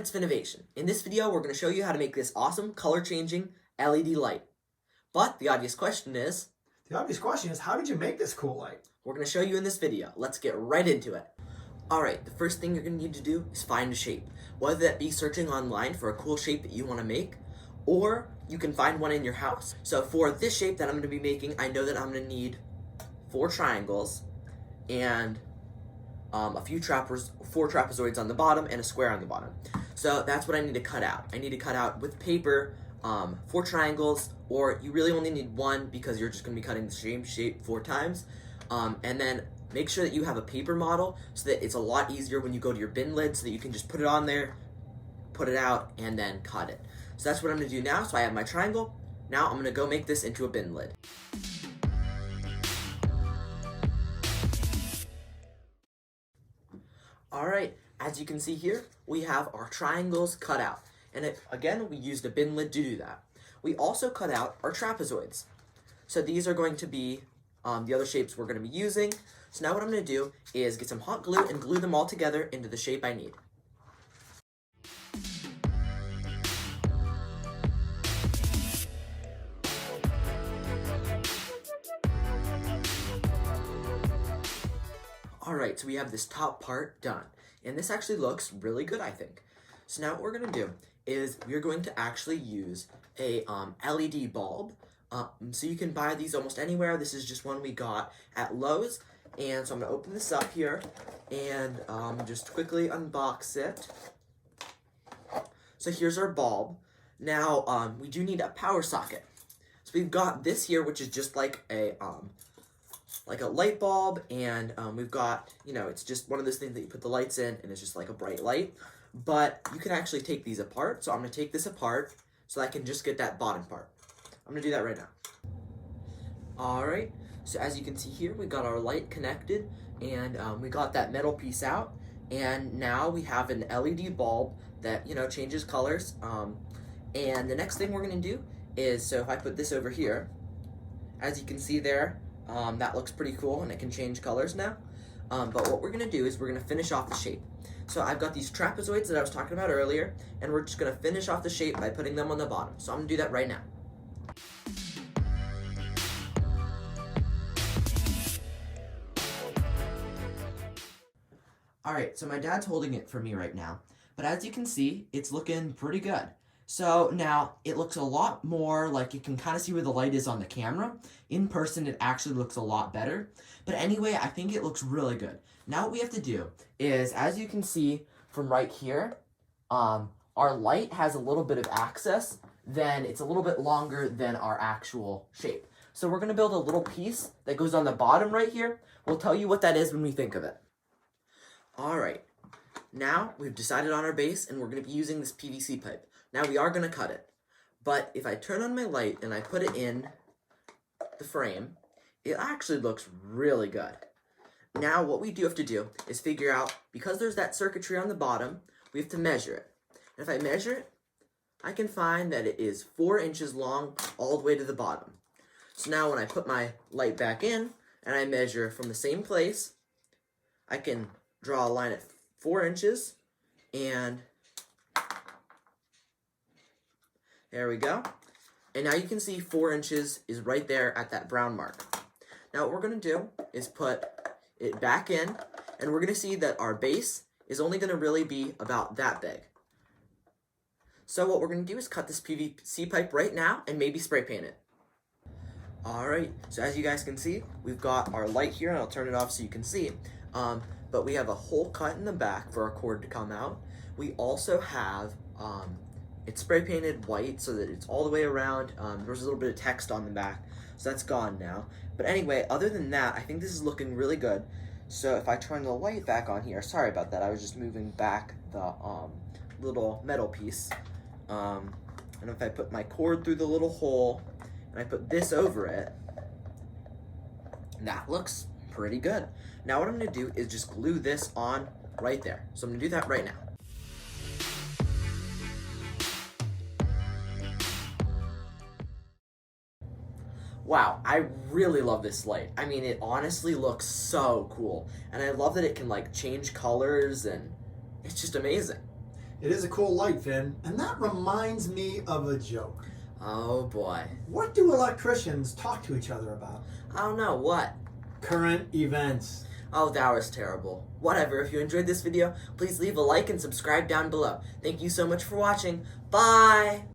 it's Finnovation. In this video, we're going to show you how to make this awesome color-changing LED light. But the obvious question is... how did you make this cool light? We're going to show you in this video. Let's get right into it. Alright, the first thing you're going to need to do is find a shape. Whether that be searching online for a cool shape that you want to make, or you can find one in your house. So for this shape that I'm going to be making, I know that I'm going to need 4 triangles and four trapezoids on the bottom and a square on the bottom. So that's what I need to cut out. I need to cut out with paper 4 triangles, or you really only need 1 because you're just going to be cutting the same shape 4 times. And then make sure that you have a paper model so that it's a lot easier when you go to your bin lid, so that you can just put it on there, put it out, and then cut it. So that's what I'm going to do now. So I have my triangle. Now I'm going to go make this into a bin lid. Alright, as you can see here, we have our triangles cut out. And again, we used a bin lid to do that. We also cut out our trapezoids. So these are going to be the other shapes we're going to be using. So now what I'm going to do is get some hot glue and glue them all together into the shape I need. Alright, so we have this top part done. And this actually looks really good, I think. So now what we're going to do is we're going to actually use a LED bulb. So you can buy these almost anywhere. This is just one we got at Lowe's. And so I'm going to open this up here and just quickly unbox it. So here's our bulb. Now we do need a power socket. So we've got this here, which is just like a light bulb, and we've got, it's just one of those things that you put the lights in, and it's just like a bright light. But you can actually take these apart, so I'm going to take this apart so I can just get that bottom part. I'm going to do that right now. Alright, so as you can see here, we got our light connected, and we got that metal piece out, and now we have an LED bulb that, changes colors. And the next thing we're going to do is, so if I put this over here, as you can see there, that looks pretty cool, and it can change colors now. But what we're going to do is we're going to finish off the shape. So I've got these trapezoids that I was talking about earlier, and we're just going to finish off the shape by putting them on the bottom. So I'm going to do that right now. Alright, so my dad's holding it for me right now. But as you can see, it's looking pretty good. So now, it looks a lot more like you can kind of see where the light is on the camera. In person, it actually looks a lot better. But anyway, I think it looks really good. Now what we have to do is, as you can see from right here, our light has a little bit of access, then it's a little bit longer than our actual shape. So we're going to build a little piece that goes on the bottom right here. We'll tell you what that is when we think of it. Alright, now we've decided on our base, and we're going to be using this PVC pipe. Now we are going to cut it, but if I turn on my light and I put it in the frame, it actually looks really good. Now what we do have to do is figure out, because there's that circuitry on the bottom, we have to measure it. And if I measure it, I can find that it is 4 inches long all the way to the bottom. So now when I put my light back in and I measure from the same place, I can draw a line at 4 inches, and there we go. And now you can see 4 inches is right there at that brown mark. Now what we're going to do is put it back in, and we're going to see that our base is only going to really be about that big. So what we're going to do is cut this PVC pipe right now and maybe spray paint it. Alright, so as you guys can see, we've got our light here, and I'll turn it off so you can see. But we have a hole cut in the back for our cord to come out. We also have it's spray painted white so that it's all the way around. There's a little bit of text on the back, so that's gone now. But anyway, other than that, I think this is looking really good. So if I turn the light back on here, sorry about that, I was just moving back the little metal piece. And if I put my cord through the little hole and I put this over it, that looks pretty good. Now what I'm going to do is just glue this on right there. So I'm going to do that right now. Wow, I really love this light. I mean, it honestly looks so cool. And I love that it can, like, change colors, and it's just amazing. It is a cool light, Finn. And that reminds me of a joke. Oh boy. What do electricians talk to each other about? I don't know, what? Current events. Oh, that was terrible. Whatever, if you enjoyed this video, please leave a like and subscribe down below. Thank you so much for watching. Bye!